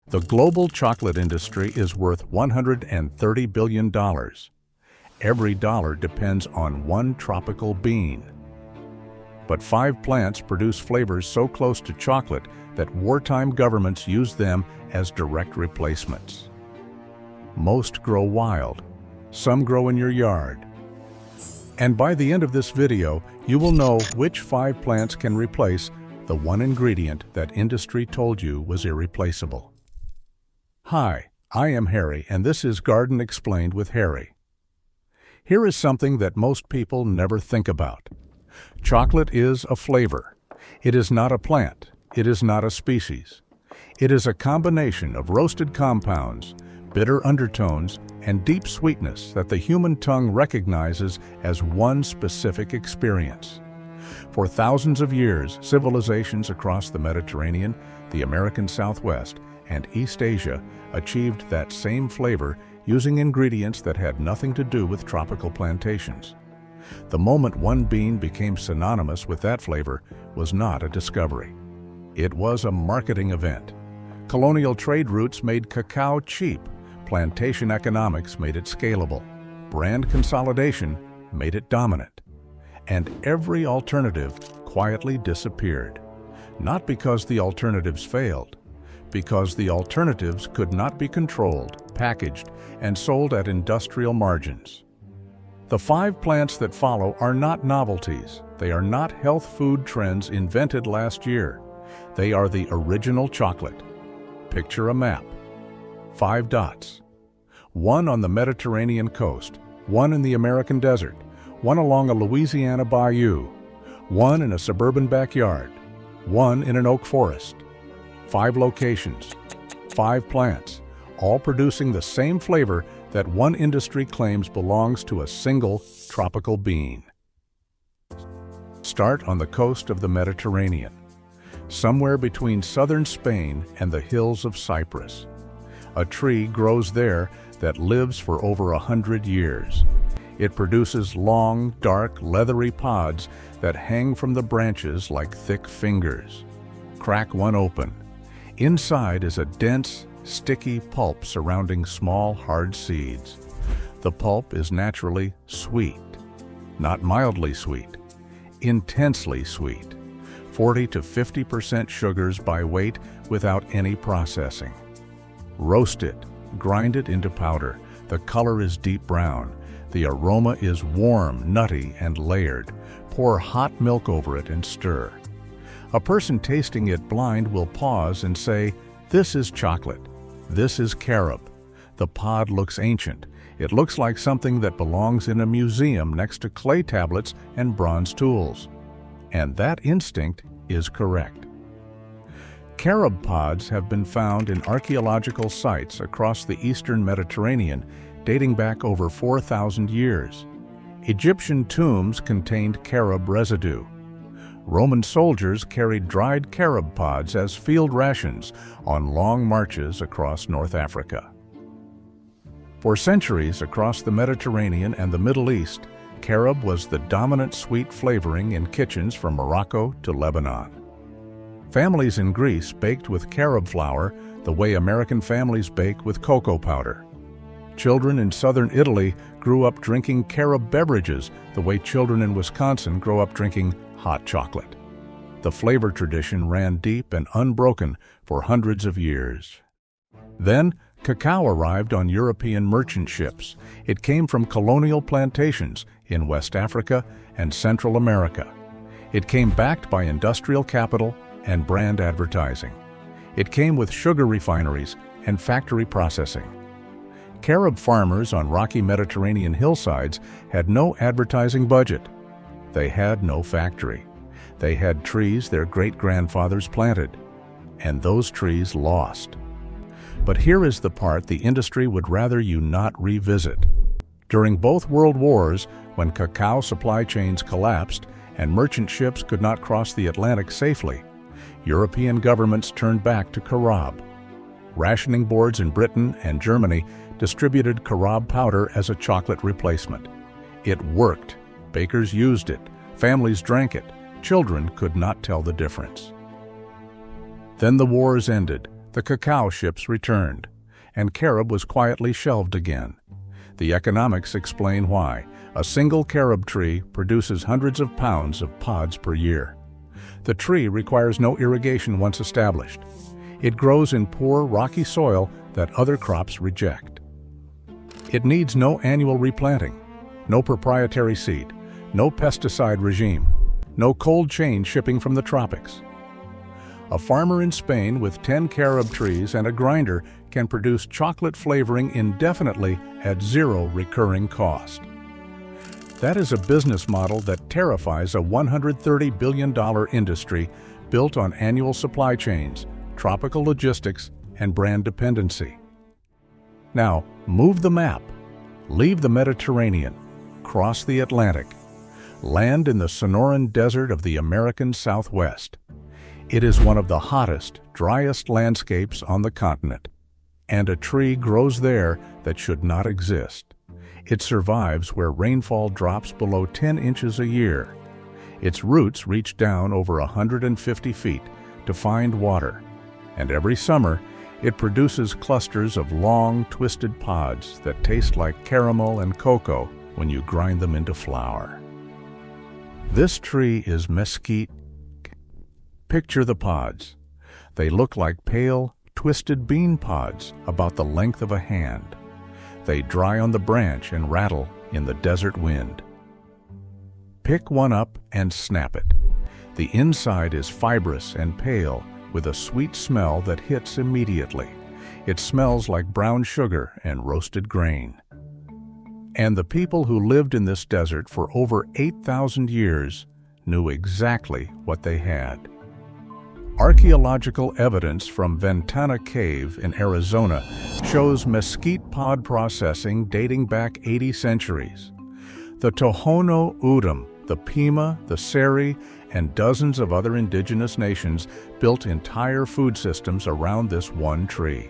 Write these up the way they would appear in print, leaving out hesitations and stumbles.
The global chocolate industry is worth $130 billion. Every dollar depends on one tropical bean. But 5 plants produce flavors so close to chocolate that wartime governments use them as direct replacements. Most grow wild. Some grow in your yard. And by the end of this video, you will know which 5 plants can replace the one ingredient that industry told you was irreplaceable. Hi, I am Harry, and this is Garden Explained with Harry. Here is something that most people never think about. Chocolate is a flavor. It is not a plant. It is not a species. It is a combination of roasted compounds, bitter undertones, and deep sweetness that the human tongue recognizes as one specific experience. For thousands of years, civilizations across the Mediterranean, the American Southwest, and East Asia achieved that same flavor using ingredients that had nothing to do with tropical plantations. The moment one bean became synonymous with that flavor was not a discovery. It was a marketing event. Colonial trade routes made cacao cheap. Plantation economics made it scalable. Brand consolidation made it dominant. And every alternative quietly disappeared. Not because the alternatives failed, because the alternatives could not be controlled, packaged, and sold at industrial margins. The 5 plants that follow are not novelties. They are not health food trends invented last year. They are the original chocolate. Picture a map. 5 dots. 1 on the Mediterranean coast, 1 in the American desert, 1 along a Louisiana bayou, 1 in a suburban backyard, 1 in an oak forest. 5 locations, 5 plants, all producing the same flavor that one industry claims belongs to a single tropical bean. Start on the coast of the Mediterranean, somewhere between southern Spain and the hills of Cyprus. A tree grows there that lives for over 100 years. It produces long, dark, leathery pods that hang from the branches like thick fingers. Crack one open. Inside is a dense, sticky pulp surrounding small, hard seeds. The pulp is naturally sweet. Not mildly sweet, intensely sweet. 40 to 50% sugars by weight without any processing. Roast it, grind it into powder. The color is deep brown. The aroma is warm, nutty, and layered. Pour hot milk over it and stir. A person tasting it blind will pause and say, "This is chocolate. This is carob." The pod looks ancient. It looks like something that belongs in a museum next to clay tablets and bronze tools. And that instinct is correct. Carob pods have been found in archaeological sites across the eastern Mediterranean dating back over 4,000 years. Egyptian tombs contained carob residue. Roman soldiers carried dried carob pods as field rations on long marches across North Africa. For centuries across the Mediterranean and the Middle East, carob was the dominant sweet flavoring in kitchens from Morocco to Lebanon. Families in Greece baked with carob flour the way American families bake with cocoa powder. Children in southern Italy grew up drinking carob beverages the way children in Wisconsin grow up drinking hot chocolate. The flavor tradition ran deep and unbroken for hundreds of years. Then, cacao arrived on European merchant ships. It came from colonial plantations in West Africa and Central America. It came backed by industrial capital and brand advertising. It came with sugar refineries and factory processing. Carob farmers on rocky Mediterranean hillsides had no advertising budget. They had no factory. They had trees their great-grandfathers planted, and those trees lost. But here is the part the industry would rather you not revisit. During both world wars, when cacao supply chains collapsed and merchant ships could not cross the Atlantic safely, European governments turned back to carob. Rationing boards in Britain and Germany distributed carob powder as a chocolate replacement. It worked. Bakers used it. Families drank it. Children could not tell the difference. Then the wars ended. The cacao ships returned, and carob was quietly shelved again. The economics explain why. A single carob tree produces hundreds of pounds of pods per year. The tree requires no irrigation once established. It grows in poor, rocky soil that other crops reject. It needs no annual replanting, no proprietary seed, no pesticide regime, no cold chain shipping from the tropics. A farmer in Spain with 10 carob trees and a grinder can produce chocolate flavoring indefinitely at zero recurring cost. That is a business model that terrifies a $130 billion industry built on annual supply chains, tropical logistics, and brand dependency. Now, move the map. Leave the Mediterranean, cross the Atlantic, land in the Sonoran Desert of the American Southwest. It is one of the hottest, driest landscapes on the continent, and a tree grows there that should not exist. It survives where rainfall drops below 10 inches a year. Its roots reach down over 150 feet to find water, and every summer it produces clusters of long, twisted pods that taste like caramel and cocoa when you grind them into flour. This tree is Mesquite. Picture the pods. They look like pale, twisted bean pods about the length of a hand. They dry on the branch and rattle in the desert wind. Pick one up and snap it. The inside is fibrous and pale with a sweet smell that hits immediately. It smells like brown sugar and roasted grain. And the people who lived in this desert for over 8,000 years knew exactly what they had. Archaeological evidence from Ventana Cave in Arizona shows mesquite pod processing dating back 80 centuries. The Tohono O'odham, the Pima, the Seri, and dozens of other indigenous nations built entire food systems around this one tree.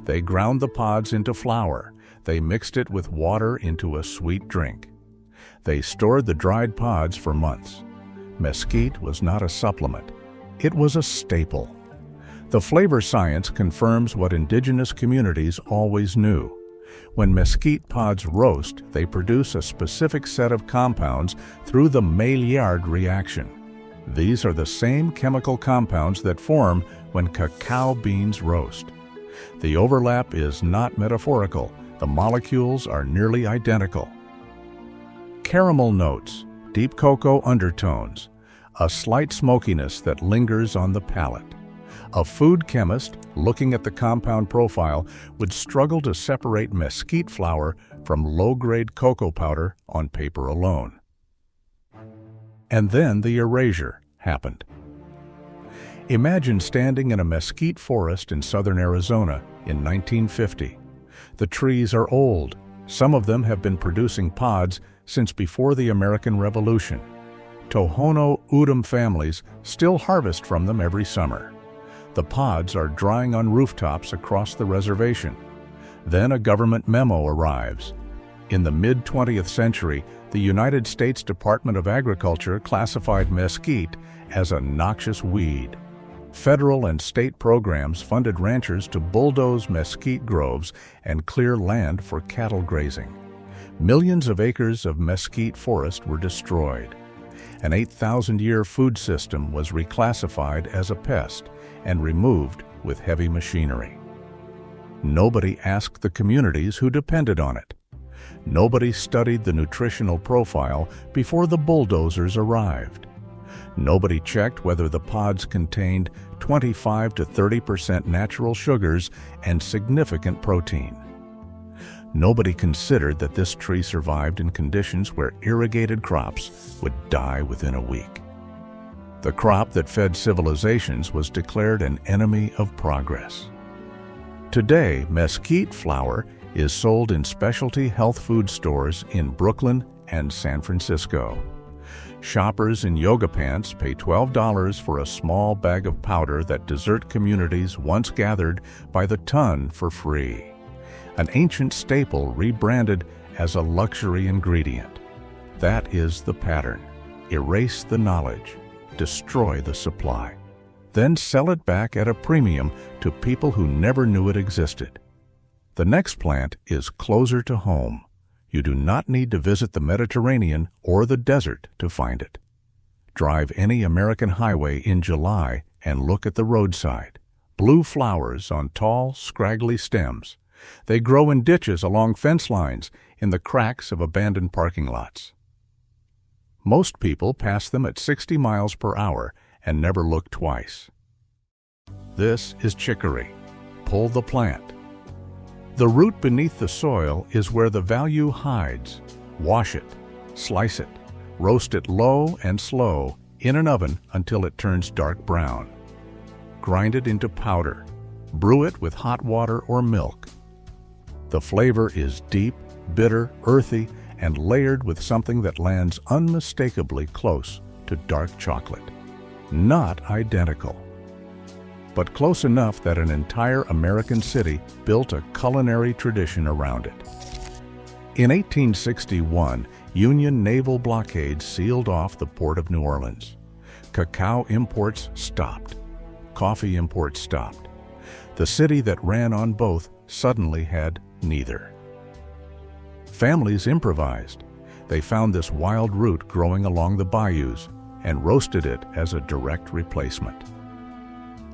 They ground the pods into flour. They mixed it with water into a sweet drink. They stored the dried pods for months. Mesquite was not a supplement. It was a staple. The flavor science confirms what indigenous communities always knew. When mesquite pods roast, they produce a specific set of compounds through the Maillard reaction. These are the same chemical compounds that form when cacao beans roast. The overlap is not metaphorical. The molecules are nearly identical. Caramel notes, deep cocoa undertones, a slight smokiness that lingers on the palate. A food chemist looking at the compound profile would struggle to separate mesquite flour from low-grade cocoa powder on paper alone. And then the erasure happened. Imagine standing in a mesquite forest in southern Arizona in 1950. The trees are old. Some of them have been producing pods since before the American Revolution. Tohono O'odham families still harvest from them every summer. The pods are drying on rooftops across the reservation. Then a government memo arrives. In the mid-20th century, the United States Department of Agriculture classified mesquite as a noxious weed. Federal and state programs funded ranchers to bulldoze mesquite groves and clear land for cattle grazing. Millions of acres of mesquite forest were destroyed. An 8,000-year food system was reclassified as a pest and removed with heavy machinery. Nobody asked the communities who depended on it. Nobody studied the nutritional profile before the bulldozers arrived. Nobody checked whether the pods contained 25 to 30% natural sugars and significant protein. Nobody considered that this tree survived in conditions where irrigated crops would die within a week. The crop that fed civilizations was declared an enemy of progress. Today, mesquite flour is sold in specialty health food stores in Brooklyn and San Francisco. Shoppers in yoga pants pay $12 for a small bag of powder that desert communities once gathered by the ton for free. An ancient staple rebranded as a luxury ingredient. That is the pattern. Erase the knowledge. Destroy the supply. then sell it back at a premium to people who never knew it existed. The next plant is closer to home. You do not need to visit the Mediterranean or the desert to find it. Drive any American highway in July and look at the roadside. Blue flowers on tall, scraggly stems. They grow in ditches along fence lines, in the cracks of abandoned parking lots. Most people pass them at 60 miles per hour and never look twice. This is chicory. Pull the plant. The root beneath the soil is where the value hides. Wash it, slice it, roast it low and slow in an oven until it turns dark brown. Grind it into powder. Brew it with hot water or milk. The flavor is deep, bitter, earthy, and layered with something that lands unmistakably close to dark chocolate. Not identical, but close enough that an entire American city built a culinary tradition around it. In 1861, Union naval blockades sealed off the port of New Orleans. Cacao imports stopped. Coffee imports stopped. The city that ran on both suddenly had neither. Families improvised. They found this wild root growing along the bayous and roasted it as a direct replacement.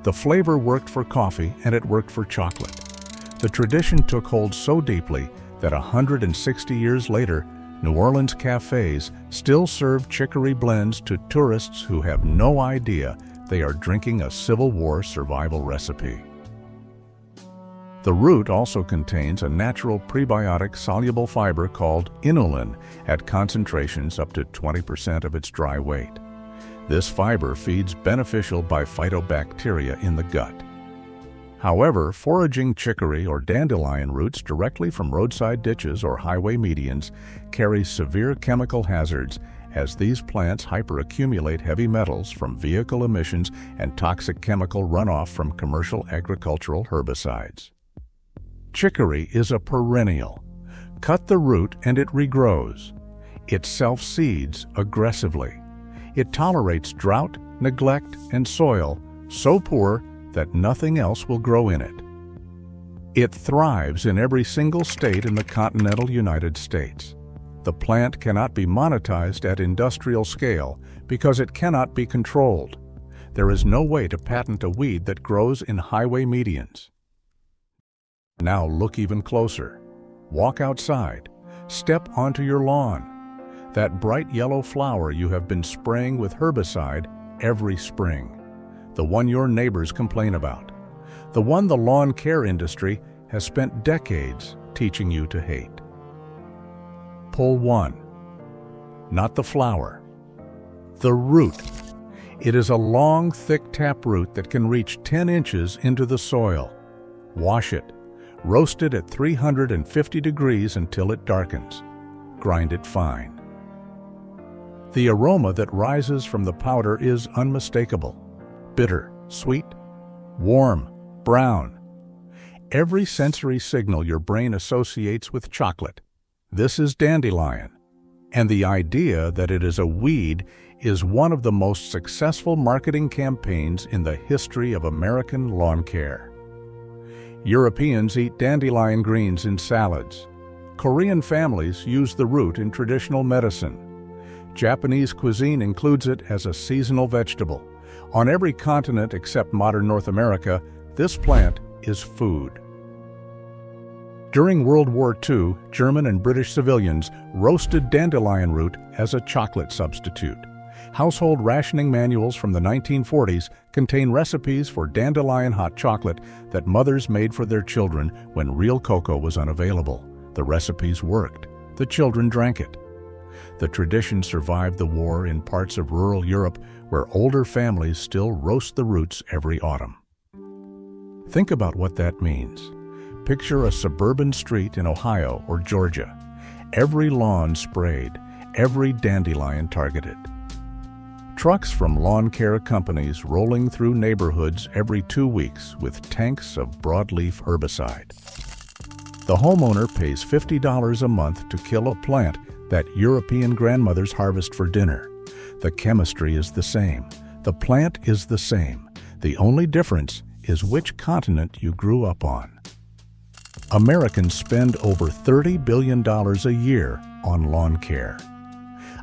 The flavor worked for coffee and it worked for chocolate. The tradition took hold so deeply that 160 years later, New Orleans cafes still serve chicory blends to tourists who have no idea they are drinking a Civil War survival recipe. The root also contains a natural prebiotic soluble fiber called inulin at concentrations up to 20% of its dry weight. This fiber feeds beneficial bifidobacteria in the gut. However, foraging chicory or dandelion roots directly from roadside ditches or highway medians carries severe chemical hazards, as these plants hyperaccumulate heavy metals from vehicle emissions and toxic chemical runoff from commercial agricultural herbicides. Chicory is a perennial. Cut the root and it regrows. It self-seeds aggressively. It tolerates drought, neglect, and soil so poor that nothing else will grow in it. It thrives in every single state in the continental United States. The plant cannot be monetized at industrial scale because it cannot be controlled. There is no way to patent a weed that grows in highway medians. Now look even closer. Walk outside. Step onto your lawn. That bright yellow flower you have been spraying with herbicide every spring. The one your neighbors complain about. The one the lawn care industry has spent decades teaching you to hate. Pull one. Not the flower. The root. It is a long, thick taproot that can reach 10 inches into the soil. Wash it. Roast it at 350 degrees until it darkens. Grind it fine. The aroma that rises from the powder is unmistakable. Bitter, sweet, warm, brown. Every sensory signal your brain associates with chocolate. This is dandelion. And the idea that it is a weed is one of the most successful marketing campaigns in the history of American lawn care. Europeans eat dandelion greens in salads. Korean families use the root in traditional medicine. Japanese cuisine includes it as a seasonal vegetable. On every continent except modern North America, this plant is food. During World War II, German and British civilians roasted dandelion root as a chocolate substitute. Household rationing manuals from the 1940s contain recipes for dandelion hot chocolate that mothers made for their children when real cocoa was unavailable. The recipes worked. The children drank it. The tradition survived the war in parts of rural Europe where older families still roast the roots every autumn. Think about what that means. Picture a suburban street in Ohio or Georgia. Every lawn sprayed, every dandelion targeted. Trucks from lawn care companies rolling through neighborhoods every 2 weeks with tanks of broadleaf herbicide. The homeowner pays $50 a month to kill a plant that European grandmothers harvest for dinner. The chemistry is the same. The plant is the same. The only difference is which continent you grew up on. Americans spend over $30 billion a year on lawn care.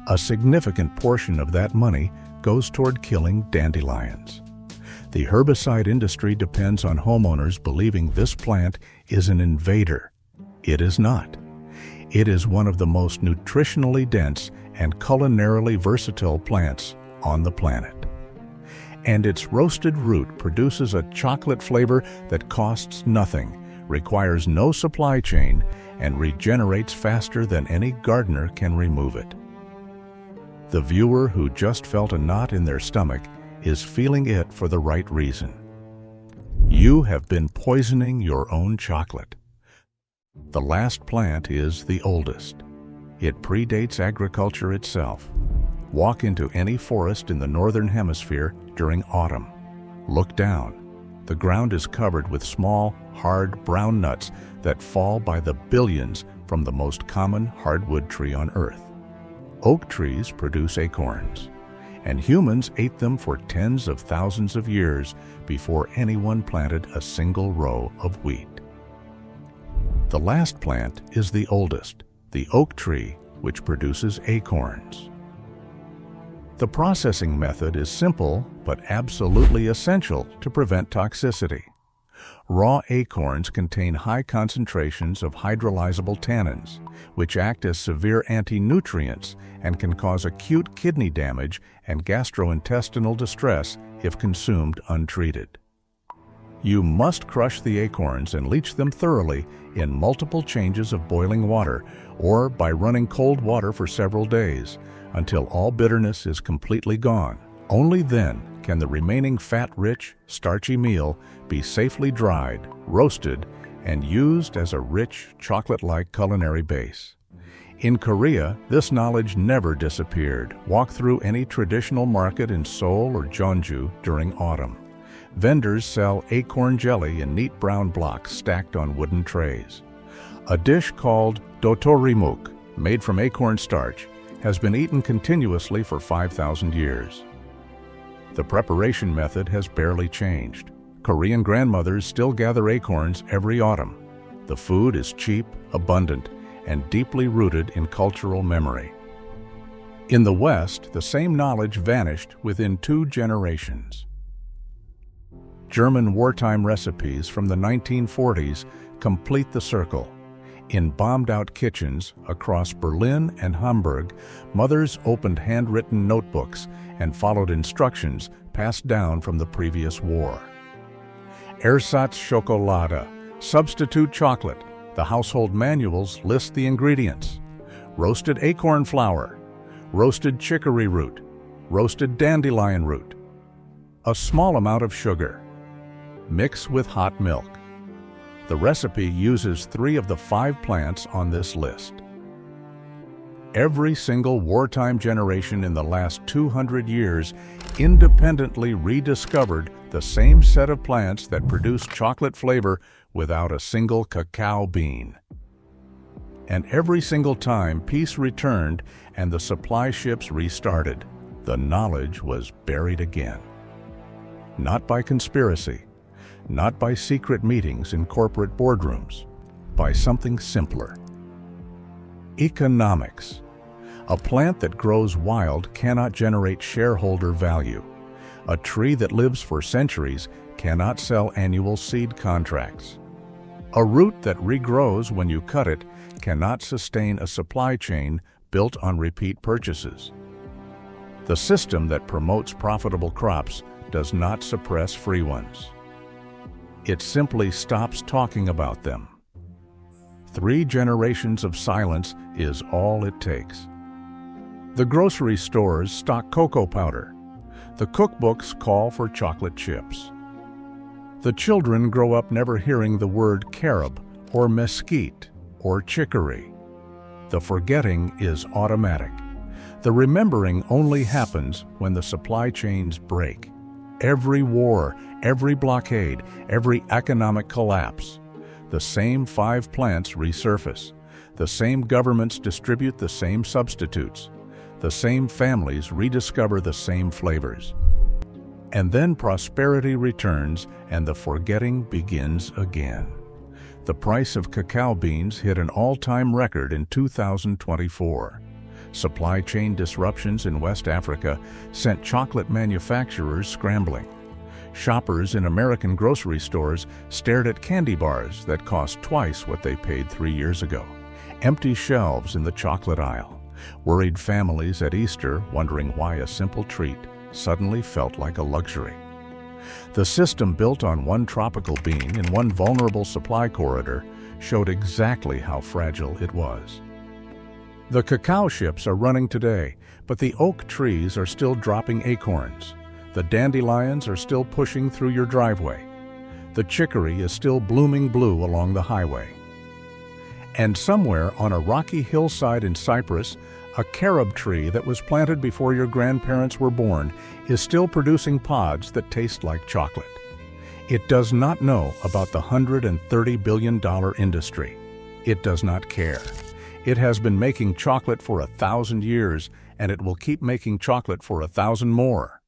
A significant portion of that money goes toward killing dandelions. The herbicide industry depends on homeowners believing this plant is an invader. It is not. It is one of the most nutritionally dense and culinarily versatile plants on the planet. And its roasted root produces a chocolate flavor that costs nothing, requires no supply chain, and regenerates faster than any gardener can remove it. The viewer who just felt a knot in their stomach is feeling it for the right reason. You have been poisoning your own chocolate. The last plant is the oldest. It predates agriculture itself. Walk into any forest in the northern hemisphere during autumn. Look down. The ground is covered with small, hard brown nuts that fall by the billions from the most common hardwood tree on Earth. Oak trees produce acorns, and humans ate them for tens of thousands of years before anyone planted a single row of wheat. The last plant is the oldest, the oak tree, which produces acorns. The processing method is simple but absolutely essential to prevent toxicity. Raw acorns contain high concentrations of hydrolyzable tannins, which act as severe anti-nutrients and can cause acute kidney damage and gastrointestinal distress if consumed untreated. You must crush the acorns and leach them thoroughly in multiple changes of boiling water or by running cold water for several days until all bitterness is completely gone. Only then can the remaining fat-rich, starchy meal be safely dried, roasted, and used as a rich, chocolate-like culinary base. In Korea, this knowledge never disappeared. Walk through any traditional market in Seoul or Jeonju during autumn. Vendors sell acorn jelly in neat brown blocks stacked on wooden trays. A dish called dotorimuk, made from acorn starch, has been eaten continuously for 5,000 years. The preparation method has barely changed. Korean grandmothers still gather acorns every autumn. The food is cheap, abundant, and deeply rooted in cultural memory. In the West, the same knowledge vanished within 2 generations. German wartime recipes from the 1940s complete the circle. In bombed-out kitchens across Berlin and Hamburg, mothers opened handwritten notebooks and followed instructions passed down from the previous war. Ersatz-Schokolade, substitute chocolate. The household manuals list the ingredients: roasted acorn flour, roasted chicory root, roasted dandelion root, a small amount of sugar. Mix with hot milk. The recipe uses 3 of the 5 plants on this list. Every single wartime generation in the last 200 years independently rediscovered the same set of plants that produce chocolate flavor without a single cacao bean. And every single time peace returned and the supply ships restarted, the knowledge was buried again. Not by conspiracy, not by secret meetings in corporate boardrooms, by something simpler. Economics. A plant that grows wild cannot generate shareholder value. A tree that lives for centuries cannot sell annual seed contracts. A root that regrows when you cut it cannot sustain a supply chain built on repeat purchases. The system that promotes profitable crops does not suppress free ones. It simply stops talking about them. 3 generations of silence is all it takes. The grocery stores stock cocoa powder. The cookbooks call for chocolate chips. The children grow up never hearing the word carob or mesquite or chicory. The forgetting is automatic. The remembering only happens when the supply chains break. Every war, every blockade, every economic collapse, the same 5 plants resurface. The same governments distribute the same substitutes. The same families rediscover the same flavors. And then prosperity returns and the forgetting begins again. The price of cacao beans hit an all-time record in 2024. Supply chain disruptions in West Africa sent chocolate manufacturers scrambling. Shoppers in American grocery stores stared at candy bars that cost twice what they paid 3 years ago. Empty shelves in the chocolate aisle. Worried families at Easter wondering why a simple treat suddenly felt like a luxury. The system built on one tropical bean in one vulnerable supply corridor showed exactly how fragile it was. The cacao ships are running today, but the oak trees are still dropping acorns. The dandelions are still pushing through your driveway. The chicory is still blooming blue along the highway. And somewhere on a rocky hillside in Cyprus, a carob tree that was planted before your grandparents were born is still producing pods that taste like chocolate. It does not know about the $130 billion industry. It does not care. It has been making chocolate for 1,000 years, and it will keep making chocolate for 1,000 more.